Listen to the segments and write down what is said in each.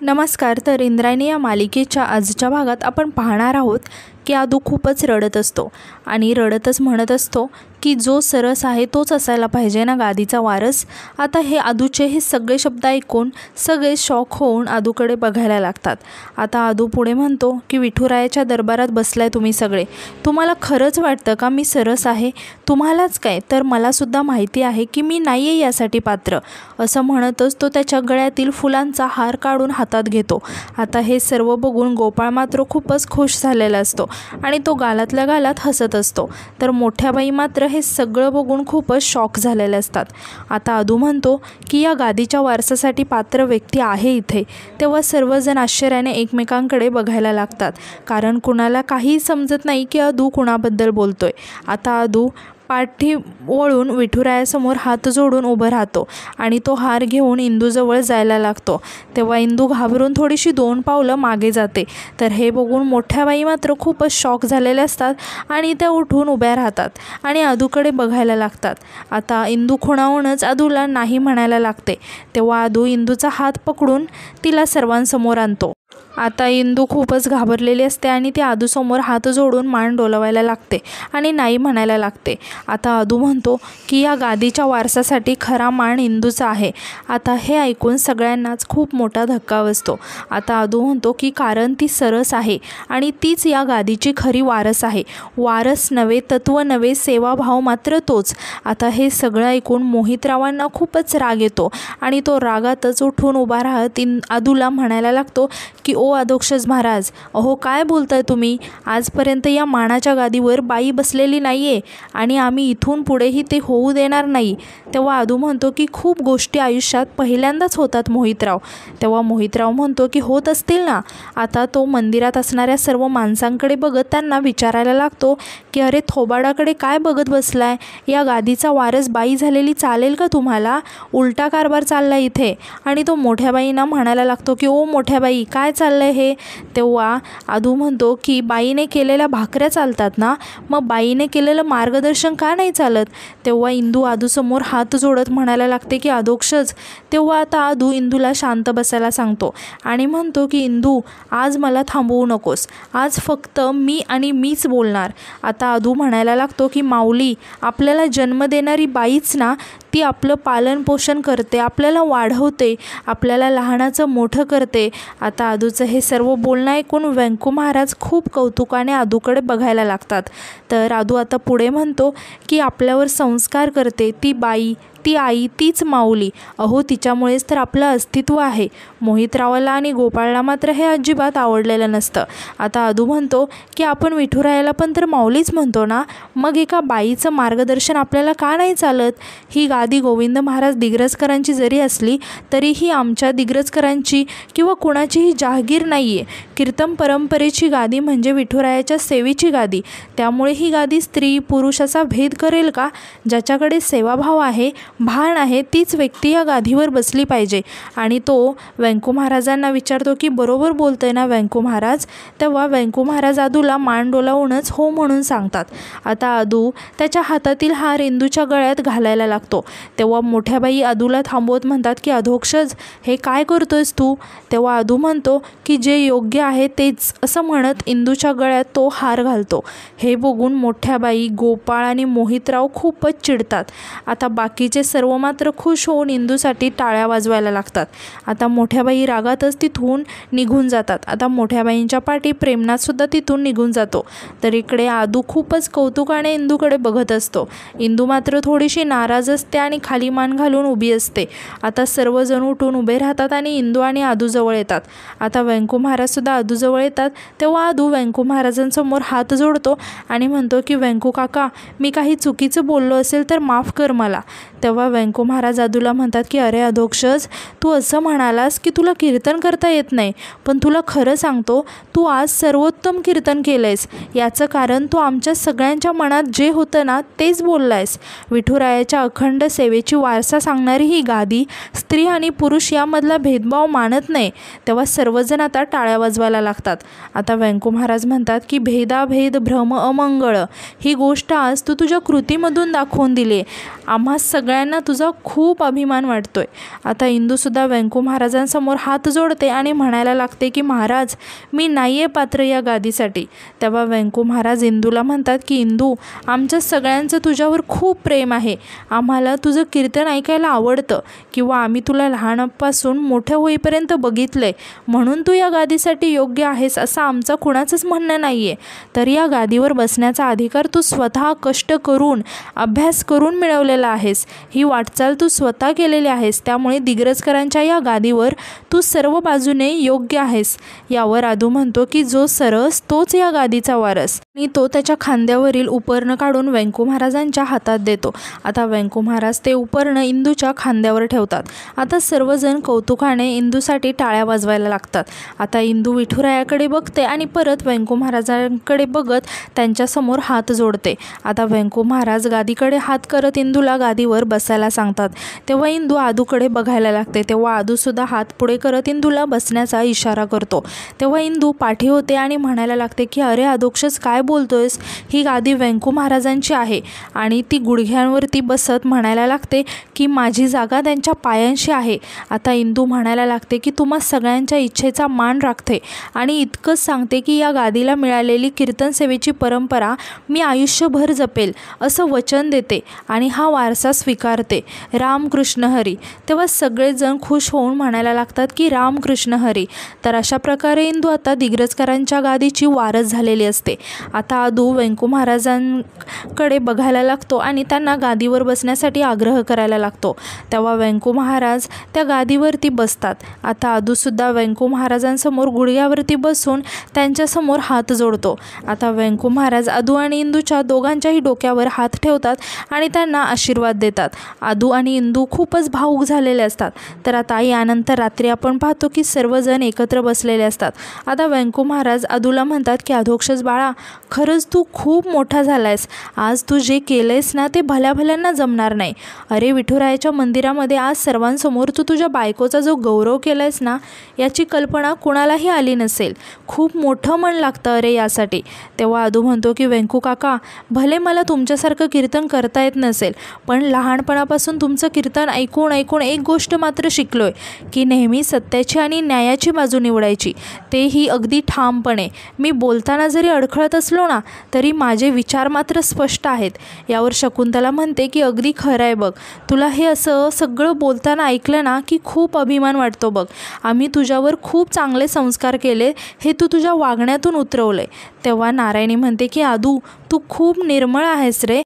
नमस्कार. तर इंद्रायणी या मालिकेच्या आजच्या भागात आपण पाहणार आहोत की आदू खूपच रडत असतो आणि रडतच म्हणत असतो की जो सरस आहे तोच असायला पाहिजे ना गादीचा वारस. आता हे आदूचे हे सगळे शब्द ऐकून सगळे शॉक होऊन आदूकडे बघायला लागतात. आता आदू पुढे म्हणतो की विठुरायाच्या दरबारात बसलाय तुम्ही सगळे, तुम्हाला खरंच वाटतं का मी सरस आहे? तुम्हालाच काय, तर मलासुद्धा माहिती आहे की मी नाही आहे यासाठी पात्र. असं म्हणतच तो त्याच्या गळ्यातील फुलांचा हार काढून हातात घेतो. आता हे सर्व बघून गोपाळ मात्र खूपच खुश झालेला असतो आणि तो गालातल्या गालात हसत असतो. तर मोठ्या बाई मात्र हे सगळं बघून खूपच शॉक झालेले असतात. आता आदू म्हणतो की या गादीच्या वारसासाठी पात्र व्यक्ती आहे इथे. तेव्हा सर्वजण आश्चर्याने एकमेकांकडे बघायला लागतात, कारण कुणाला काही समजत नाही की आदू कुणाबद्दल बोलतोय. आता आदू पाठी वळून विठुरायासमोर हात जोडून उभं राहतो आणि तो हार घेऊन इंदूजवळ जायला लागतो. तेव्हा इंदू घाबरून थोडीशी 2 पावलं मागे जाते. तर हे बघून मोठ्या बाई मात्र खूपच शॉक झालेल्या असतात आणि त्या उठून उभ्या राहतात आणि आदूकडे बघायला लागतात. आता इंदू खुणावूनच आदूला नाही म्हणायला लागते. तेव्हा आदू इंदूचा हात पकडून तिला सर्वांसमोर आणतो. आता इंदू खूपच घाबरलेली असते आणि ती आदूसमोर हात जोडून मान डोलवायला लागते आणि नाही म्हणायला लागते. आता आदू म्हणतो की या गादीच्या वारसासाठी खरा मान इंदूचा आहे. आता हे ऐकून सगळ्यांनाच खूप मोठा धक्का बसतो. आता आदू म्हणतो की कारण ती सरस आहे आणि तीच या गादीची खरी वारस आहे. वारस नव्हे, तत्व नव्हे, सेवाभाव मात्र तोच. आता हे सगळं ऐकून मोहितरावांना खूपच राग येतो आणि तो रागातच उठून उभा राहत आदूला म्हणायला लागतो की ओ अधोक्षज महाराज, अहो काय बोलताय तुम्ही? आजपर्यंत या मानाच्या गादीवर बाई बसलेली नाही आहे आणि आम्ही इथून पुढेही ते होऊ देणार नाही. तेव्हा आदू म्हणतो की खूप गोष्टी आयुष्यात पहिल्यांदाच होतात मोहितराव. तेव्हा मोहितराव म्हणतो की होत असतील ना. आता तो मंदिरात असणाऱ्या सर्व माणसांकडे बघत त्यांना विचारायला लागतो की अरे थोबाडाकडे काय बघत बसलाय? या गादीचा वारस बाई झालेली चालेल का तुम्हाला? उलटा कारभार चालला इथे. आणि तो मोठ्या बाईंना म्हणायला लागतो की ओ मोठ्या बाई, काय चाललंय हे? तेव्हा आदू म्हणतो की बाईने केलेल्या भाकऱ्या चालतात ना, मग बाईने केलेलं मार्गदर्शन का नाही चालत? तेव्हा इंदू आदूसमोर हात जोडत म्हणायला लागते की अधोक्षज. तेव्हा आता आदू इंदूला शांत बसायला सांगतो आणि म्हणतो की इंदू, आज मला थांबवू नकोस, आज फक्त मी आणि मीच बोलणार. आता आदू म्हणायला लागतो की माऊली, आपल्याला जन्म देणारी बाईच ना, ती आपलं पालन पोषण करते, आपल्याला वाढवते, आपल्याला लहानाचं मोठं करते. आता आदूचं हे सर्व बोलणं ऐकून व्यंकू महाराज खूप कौतुकाने आदूकडे बघायला लागतात. तर आदू आता पुढे म्हणतो की आपल्यावर संस्कार करते ती बाई, ती आई, तीच माऊली. अहो तिच्यामुळेच तर आपलं अस्तित्व आहे. मोहितरावाला आणि गोपाळला मात्र हे अजिबात आवडलेलं नसतं. आता आदू म्हणतो की आपण विठुरायाला पण तर माऊलीच म्हणतो ना, मग एका बाईचं मार्गदर्शन आपल्याला का नाही चालत? ही गादी गोविंद महाराज दिग्रजकरांची जरी असली तरीही आमच्या दिग्रजकरांची किंवा कुणाचीही जहागीर नाही आहे. कीर्तन परंपरेची गादी म्हणजे विठुरायाच्या सेवेची गादी. त्यामुळे ही गादी स्त्री पुरुष असा भेद करेल का? ज्याच्याकडे सेवाभाव आहे, भान आहे, तीच व्यक्ती या गादीवर बसली पाहिजे. आणि तो व्यंकू महाराजांना विचारतो की बरोबर बोलतोय ना व्यंकू महाराज? तेव्हा व्यंकू महाराज आदूला मान डोलावूनच हो म्हणून सांगतात. आता आदू त्याच्या हातातील हार इंदूच्या गळ्यात घालायला लागतो. तेव्हा मोठ्या बाई आदूला थांबवत म्हणतात की अधोक्षज, हे काय करतोयस तू? तेव्हा आदू म्हणतो की जे योग्य आहे तेच, असं म्हणत इंदूच्या गळ्यात तो हार घालतो. हे बघून मोठ्या बाई, गोपाळ आणि मोहितराव खूपच चिडतात. आता बाकीचे सर्व मात्र खुश होऊन इंदूसाठी टाळ्या वाजवायला लागतात. आता मोठ्या बाई रागातच तिथून निघून जातात. आता मोठ्या बाईंच्या पाठी प्रेमनाथसुद्धा तिथून निघून जातो. तर इकडे आदू खूपच कौतुकाने इंदूकडे बघत असतो. इंदू मात्र थोडीशी नाराज असते आणि खाली मान घालून उभी असते. आता सर्वजण उठून उभे राहतात आणि इंदू आणि आदूजवळ येतात. आता व्यंकू महाराजसुद्धा आदूजवळ येतात. तेव्हा आदू व्यंकू महाराजांसमोर हात जोडतो आणि म्हणतो की व्यंकू काका, मी काही चुकीचं बोललो असेल तर माफ कर मला. तेव्हा व्यंकू महाराज आदूला म्हणतात की अरे अधोक्षज, तू असं म्हणालास की तुला कीर्तन करता येत नाही, पण तुला खरं सांगतो, तू आज सर्वोत्तम कीर्तन केलंयस. याचं कारण तू आमच्या सगळ्यांच्या मनात जे होतं ना तेच बोललायस. विठुरायाच्या अखंड सेवेची वारसा सांगणारी ही गादी स्त्री आणि पुरुष यामधला भेदभाव मानत नाही. तेव्हा सर्वजण आता टाळ्या वाजवायला लागतात. आता व्यंकू महाराज म्हणतात की भेदाभेद भ्रम अमंगळ ही गोष्ट आज तू तुझ्या कृतीमधून दाखवून दिली. आम्हा सगळ्यांना सगळ्यांना तुझा खूप अभिमान वाटतोय. आता इंदूसुद्धा व्यंकू महाराजांसमोर हात जोडते आणि म्हणायला लागते की महाराज, मी नाही आहे पात्र या गादीसाठी. तेव्हा व्यंकू महाराज इंदूला म्हणतात की इंदू, आमच्या सगळ्यांचं तुझ्यावर खूप प्रेम आहे. आम्हाला तुझं कीर्तन ऐकायला आवडतं किंवा आम्ही तुला लहानपासून मोठं होईपर्यंत बघितलंय, म्हणून तू या गादीसाठी योग्य आहेस असं आमचं कुणाचंच म्हणणं नाही आहे. तर या गादीवर बसण्याचा अधिकार तू स्वतः कष्ट करून अभ्यास करून मिळवलेला आहेस. ही वाटचाल तू स्वतः केलेली आहेस. त्यामुळे दिग्रजकरांच्या या गादीवर तू सर्व बाजूने योग्य आहेस. यावर आदू म्हणतो की जो सरस तोच या गादीचा वारस. आणि तो त्याच्या खांद्यावरील उपरणं काढून व्यंकू महाराजांच्या हातात देतो. आता व्यंकू महाराज ते उपरणं इंदूच्या खांद्यावर ठेवतात. आता सर्वजण कौतुकाने इंदूसाठी टाळ्या वाजवायला लागतात. आता इंदू विठुरायाकडे बघते आणि परत व्यंकू महाराजांकडे बघत त्यांच्यासमोर हात जोडते. आता व्यंकू महाराज गादीकडे हात करत इंदूला गादीवर बसायला सांगतात. तेव्हा इंदू आदूकडे बघायला लागते. तेव्हा आदूसुद्धा हात पुढे करत इंदूला बसण्याचा इशारा करतो. तेव्हा इंदू पाठी होते आणि म्हणायला लागते की अरे अधोक्षज, काय बोलतोयस? ही गादी व्यंकू महाराजांची आहे. आणि ती गुडघ्यांवरती बसत म्हणायला लागते की माझी जागा त्यांच्या पायांशी आहे. आता इंदू म्हणायला लागते की तुम्हा सगळ्यांच्या इच्छेचा मान राखते आणि इतकंच सांगते की या गादीला मिळालेली कीर्तन सेवेची परंपरा मी आयुष्यभर जपेल असं वचन देते आणि हा वारसा स्वीकारते. रामकृष्ण हरी. तेव्हा सगळेजण खुश होऊन म्हणायला लागतात की रामकृष्ण हरी. तर अशा प्रकारे इंदू आता दिग्रजकरांच्या गादीची वारस झालेली असते. आता आदू व्यंकू महाराजांकडे बघायला लागतो आणि त्यांना गादीवर बसण्यासाठी आग्रह करायला लागतो. तेव्हा व्यंकू महाराज त्या गादीवरती बसतात. आता आदूसुद्धा व्यंकू महाराजांसमोर गुडघ्यावरती बसून त्यांच्यासमोर हात जोडतो. आता व्यंकू महाराज आदू आणि इंदूच्या दोघांच्याही डोक्यावर हात ठेवतात आणि त्यांना आशीर्वाद देतात. आदू आणि इंदू खूपच भावूक झालेले असतात. तर आता यानंतर रात्री आपण पाहतो की सर्वजण एकत्र बसलेले असतात. आता व्यंकू महाराज आदूला म्हणतात की अधोक्षज बाळा, खरंच तू खूप मोठा झालायस. आज तू जे केलंयस ना ते भल्याभल्यांना जमणार नाही. अरे विठुरायाच्या मंदिरामध्ये आज सर्वांसमोर तू तुझ्या बायकोचा जो गौरव केलायस ना, याची कल्पना कुणालाही आली नसेल. खूप मोठं मन लागतं अरे यासाठी. तेव्हा आदू म्हणतो की व्यंकू काका, भले मला तुमच्यासारखं कीर्तन करता येत नसेल, पण लहानपणापासून तुमचं कीर्तन ऐकून ऐकून एक गोष्ट मात्र शिकलोय की नेहमी सत्याची आणि न्यायाची बाजू निवडायची, तेही अगदी ठामपणे. मी बोलताना जरी अडखळत असलो ना तरी माझे विचार मात्र स्पष्ट आहेत. यावर शकुंतला म्हणते की अगदी खरं आहे बघ, तुला हे असं सगळं बोलताना ऐकलं ना की खूप अभिमान वाटतो बघ. आम्ही तुझ्यावर खूप चांगले संस्कार केले, हे तू तुझ्या वागण्यातून उतरवलंय. तेव्हा नारायणी म्हणते की आदू, तू खूप निर्मळ आहेस रे.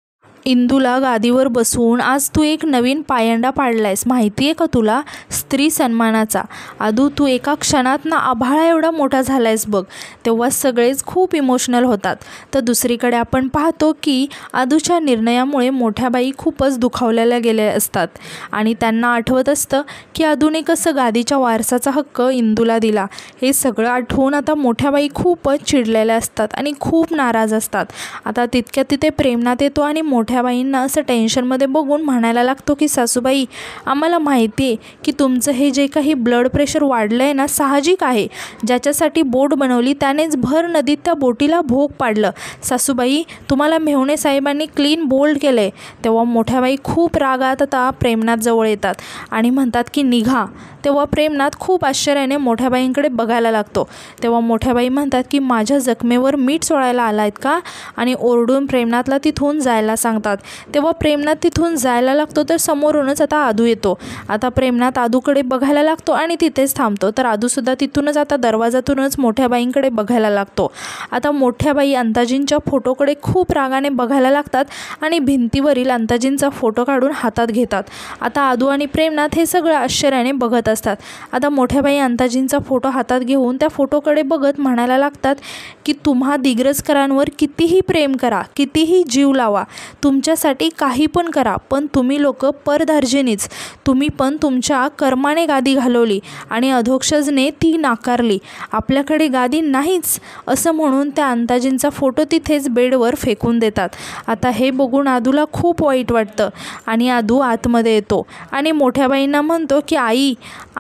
इंदूला गादीवर बसवून आज तू एक नवीन पायंडा पाडलायस, माहिती आहे का तुला? स्त्री सन्मानाचा. आदू, तू एका क्षणात ना आभाळा एवढा मोठा झालायस बघ. तेव्हा सगळेच खूप इमोशनल होतात. तर दुसरीकडे आपण पाहतो की आदूच्या निर्णयामुळे मोठ्या बाई खूपच दुखावलेल्या गेल्या असतात आणि त्यांना आठवत असतं की आदूने कसं गादीच्या वारसाचा हक्क इंदूला दिला. हे सगळं आठवून आता मोठ्या बाई खूपच चिडलेल्या असतात आणि खूप नाराज असतात. आता तितक्यात तिथे प्रेमनाथ येतो आणि मोठ्या बाईंना असं टेन्शनमध्ये बघून म्हणायला लागतो की सासूबाई, आम्हाला माहिती आहे की तुमचं हे जे काही ब्लड प्रेशर वाढलं आहे ना, साहजिक आहे. ज्याच्यासाठी बोट बनवली त्यानेच भर नदीत त्या बोटीला भोग पाडलं. सासूबाई, तुम्हाला मेव्हणे साहेबांनी क्लीन बोल्ड केलं आहे. तेव्हा मोठ्या बाई खूप रागात आता प्रेमनाथ जवळ येतात आणि म्हणतात की निघा. तेव्हा प्रेमनाथ खूप आश्चर्याने मोठ्या बाईंकडे बघायला लागतो. तेव्हा मोठ्या बाई म्हणतात की माझ्या जखमेवर मीठ सोडायला आलायत का? आणि ओरडून प्रेमनाथला तिथून जायला सांगतात. तेव्हा प्रेमनाथ तिथून जायला लागतो तर समोरूनच आता आदू येतो. आता प्रेमनाथ आदूकडे बघायला लागतो आणि तिथेच थांबतो. तर आदूसुद्धा तिथूनच आता दरवाजातूनच मोठ्या बाईंकडे बघायला लागतो. आता मोठ्या बाई अंताजींच्या फोटोकडे खूप रागाने बघायला लागतात आणि भिंतीवरील अंताजींचा फोटो काढून हातात घेतात. आता आदू आणि प्रेमनाथ हे सगळं आश्चर्याने बघत असतात. आता मोठ्या बाई अंताजींचा फोटो हातात घेऊन त्या फोटोकडे बघत म्हणायला लागतात की तुम्हा दिग्रजकरांवर कितीही प्रेम करा, कितीही जीव लावा, तुमच्यासाठी काही पण करा, पण तुम्ही लोक परधार्जिनीच. तुम्ही पण तुमच्या कर्माने गादी घालवली आणि अधोक्षजने ती नाकारली. आपल्याकडे गादी नाहीच असं म्हणून त्या अंताजींचा फोटो तिथेच बेडवर फेकून देतात. आता हे बघून आदूला खूप वाईट वाटतं आणि आदू आतमध्ये येतो आणि मोठ्या बाईंना म्हणतो की आई,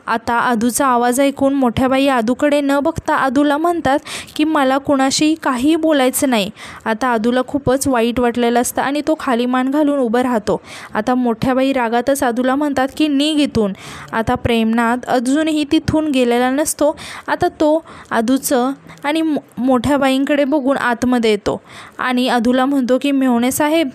आता आदूचा आवाज ऐकून मोठ्या बाई आदूकडे न बघता आदूला म्हणतात की मला कुणाशी काही बोलायचं नाही. आता आदूला खूपच वाईट वाटलेलं असतं आणि तो खाली मान घालून उभं राहतो. आता मोठ्या बाई रागातच आदूला म्हणतात की निघ इथून. आता प्रेमनाथ अजूनही तिथून गेलेला नसतो. आता तो आदूचं आणि मोठ्या बाईंकडे बघून आतमध्ये येतो आणि आदूला म्हणतो की मेव्हणे साहेब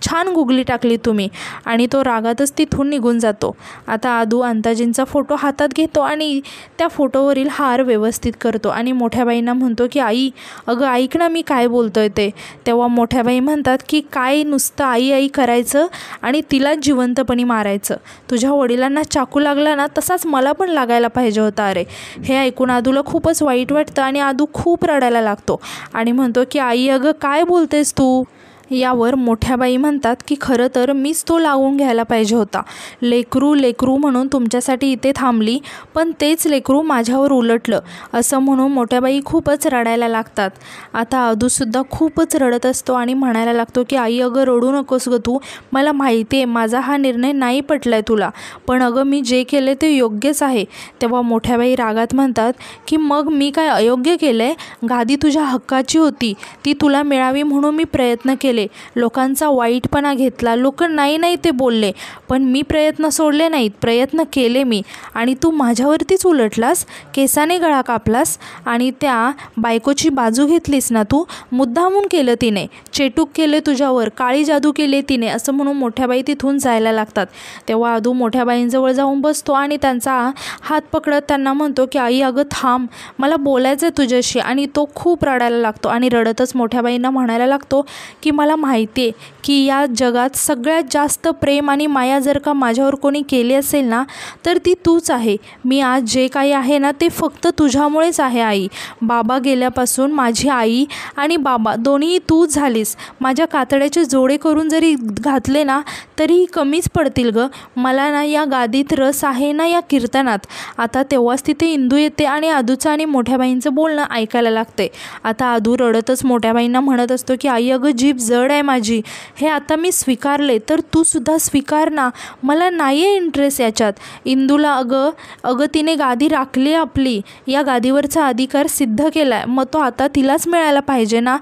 छान गुगली टाकली तुम्ही, आणि तो रागातच तिथून निघून जातो. आता आदू अंताजींचा फोटो हातात घेतो आणि त्या फोटोवरील हार व्यवस्थित करतो आणि मोठ्या बाईंना म्हणतो की आई अगं ऐक ना मी काय बोलतोय ते. तेव्हा मोठ्या बाई म्हणतात की काय नुसतं आई आई करायचं आणि तिला जिवंतपणी मारायचं. तुझ्या वडिलांना चाकू लागला ना तसाच मला पण लागायला पाहिजे होता. अरे हे ऐकून आदूला खूपच वाईट वाटतं आणि आदू खूप रडायला लागतो आणि म्हणतो की आई अगं काय बोलतेस तू. यावर मोठ्या बाई म्हणतात की खरं तर मीच तो लावून घ्यायला पाहिजे होता. लेकरू म्हणून तुमच्यासाठी इथे थांबली, पण तेच लेकरू माझ्यावर उलटलं. असं म्हणून मोठ्या बाई खूपच रडायला लागतात. आता आदूसुद्धा खूपच रडत असतो आणि म्हणायला लागतो की आई अगं रडू नकोस गं तू. मला माहिती आहे माझा हा निर्णय नाही पटलाय तुला, पण अगं मी जे केले ते योग्यच आहे. तेव्हा मोठ्या बाई रागात म्हणतात की मग मी काय अयोग्य केलं आहे. गादी तुझ्या हक्काची होती, ती तुला मिळावी म्हणून मी प्रयत्न केले. लोकांचा वाईटपणा घेतला, लोक नाही ते बोलले, पण मी प्रयत्न सोडले नाहीत. प्रयत्न केले मी आणि तू माझ्यावरतीच उलटलास, केसाने गळा कापलास आणि त्या बायकोची बाजू घेतलीस ना तू. मुद्दामून केलं तिने, चेटूक केले तुझ्यावर, काळी जादू केली तिने. असं म्हणून मोठ्या बाई तिथून जायला लागतात. तेव्हा आदू मोठ्या बाईंजवळ जाऊन बसतो आणि त्यांचा हात पकडत त्यांना म्हणतो की आई अगं थांब, मला बोलायचं आहे तुझ्याशी. आणि तो खूप रडायला लागतो आणि रडतच मोठ्या बाईंना म्हणायला लागतो की मला माहिती आहे की या जगात सगळ्यात जास्त प्रेम आणि माया जर का माझ्यावर कोणी केली असेल ना तर ती तूच आहे. मी आज जे काही आहे ना ते फक्त तुझ्यामुळेच आहे आई. बाबा गेल्यापासून माझी आई आणि बाबा दोन्ही तूच झालीस. माझ्या कातड्याचे जोडे करून जरी घातले ना तरीही कमीच पडतील गं. मला ना या गादीत रस आहे ना या कीर्तनात. आता तेव्हाच तिथे इंदू येते आणि आदूचं आणि मोठ्या बाईंचं बोलणं ऐकायला लागते. आता आदू रडतच मोठ्या बाईंना म्हणत असतो की आई अगं जीभ जड आहे माझी, हे आता मी स्वीकारले तर तू सुद्धा स्वीकार ना. मला नाही आहे इंटरेस्ट याच्यात. इंदूला अगं तिने गादी राखली आपली, या गादीवरचा अधिकार सिद्ध केला आहे, मग तो आता तिलाच मिळायला पाहिजे ना.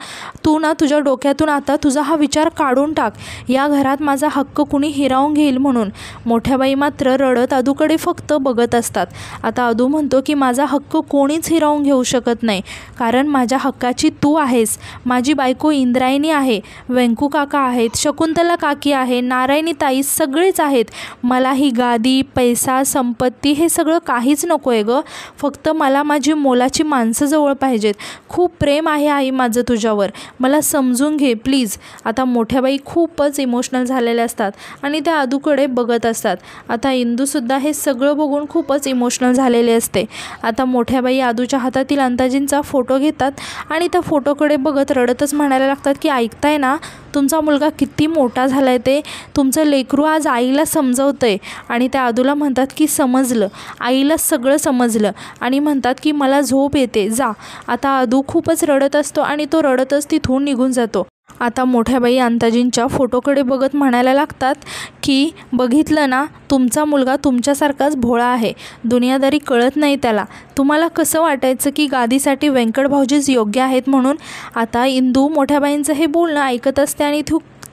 तू ना तुझ्या डोक्यातून आता तुझा हा विचार काढून टाक, या घरात माझा हक्क कुणी हिरावून घेईल म्हणून. मोठ्या बाई मात्र रडत आदूकडे फक्त बघत असतात. आता आदू म्हणतो की माझा हक्क कोणीच हिरावून घेऊ शकत नाही, कारण माझ्या हक्काची तू आहेस. माझी बायको इंद्रायणी आहे, व्यंकू काका आहेत, शकुंतला काकी आहे, नारायणी ताई सगळेच आहेत. मला ही गादी, पैसा, संपत्ती हे सगळं काहीच नको आहे गं. फक्त मला माझी मोलाची माणसं जवळ पाहिजेत. खूप प्रेम आहे आई माझं तुझ्यावर, मला समजून घे प्लीज. आता मोठ्या बाई खूपच इमोशनल झालेल्या असतात आणि त्या आदूकडे बघत असतात. आता इंदूसुद्धा हे सगळं बघून खूपच इमोशनल झालेले असते. आता मोठ्या बाई आदूच्या हातातील अंताजींचा फोटो घेतात आणि त्या फोटोकडे बघत रडतच म्हणायला लागतात की ऐकताय ना, तुमचा मुलगा किती मोठा झाला आहे ते. तुमचं लेकरू आज आईला समजवतं आहे. आणि त्या आदूला म्हणतात की समजलं, आईला सगळं समजलं. आणि म्हणतात की मला झोप येते, जा. आता आदू खूपच रडत असतो आणि तो रडतच तिथून निघून जातो. आता मोठ्या बाई अंताजींच्या फोटोकडे बघत म्हणायला लागतात की बघितलं ना, तुमचा मुलगा तुमच्यासारखाच भोळा आहे, दुनियादारी कळत नाही त्याला. तुम्हाला कसं वाटायचं की गादीसाठी व्यंकट भाऊजीच योग्य आहेत म्हणून. आता इंदू मोठ्या बाईंचं हे बोलणं ऐकत असते आणि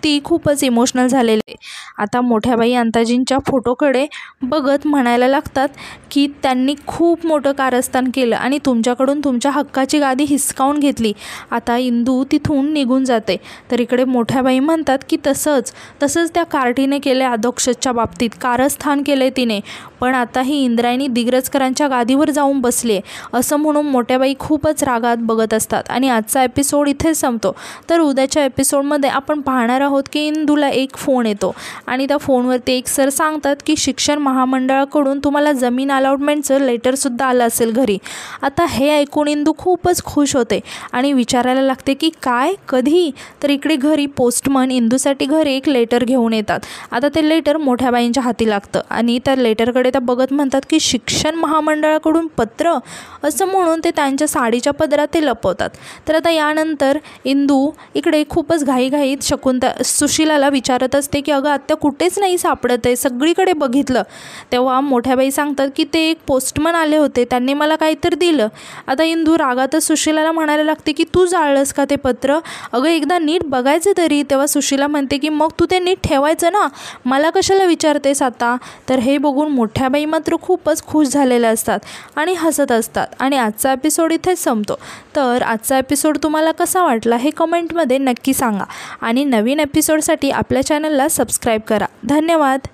ती खूपच इमोशनल झालेली. आता मोठ्या बाई अंताजींच्या फोटोकडे बघत म्हणायला लागतात की त्यांनी खूप मोठं कारस्थान केलं आणि तुमच्याकडून तुमच्या हक्काची गादी हिसकावून घेतली. आता इंदू तिथून निघून जाते. तर इकडे मोठ्या बाई म्हणतात की तसंच त्या कार्टीने केले, अधोक्षजच्या बाबतीत कारस्थान केले तिने, पण आता ही इंद्रायणी दिग्रजकरांच्या गादीवर जाऊन बसली आहे. असं म्हणून मोठ्याबाई खूपच रागात बघत असतात आणि आजचा एपिसोड इथेच संपतो. तर उद्याच्या एपिसोडमध्ये आपण पाहणार आहोत की इंदूला एक फोन येतो आणि त्या फोनवरती एक सर सांगतात की शिक्षण महामंडळाकडून तुम्हाला जमीन अलॉटमेंटचं लेटरसुद्धा आलं असेल घरी. आता हे ऐकून इंदू खूपच खुश होते आणि विचारायला लागते की काय, कधी. तर इकडे घरी पोस्टमन इंदूसाठी घरी एक लेटर घेऊन येतात. आता ते लेटर मोठ्या बाईंच्या हाती लागतं आणि त्या लेटरकडे त्या बघत म्हणतात की शिक्षण महामंडळाकडून पत्र, असं म्हणून ते त्यांच्या साडीच्या पदरात ते लपवतात. तर आता यानंतर इंदू इकडे खूपच घाईघाईत सुशिलाला विचारत असते की अगं आत्या कुठेच नाही सापडत आहे, सगळीकडे बघितलं. तेव्हा मोठ्या बाई सांगतात की ते एक पोस्टमन आले होते, त्यांनी मला काहीतरी दिलं. आता इंदू रागातच सुशिलाला म्हणायला लागते की तू जाळलंस का ते पत्र, अगं एकदा नीट बघायचं तरी. तेव्हा सुशिला म्हणते की मग तू ते नीट ठेवायचं ना, मला कशाला विचारतेस आता. तर हे बघून मोठ्या बाई मात्र खूपच खुश झालेल्या असतात आणि हसत असतात. आणि आजचा एपिसोड इथेच संपतो. तर आजचा एपिसोड तुम्हाला कसा वाटला हे कमेंटमध्ये नक्की सांगा आणि नवीन एपिसोडसाठी आपल्या चॅनलला सबस्क्राईब करा. धन्यवाद.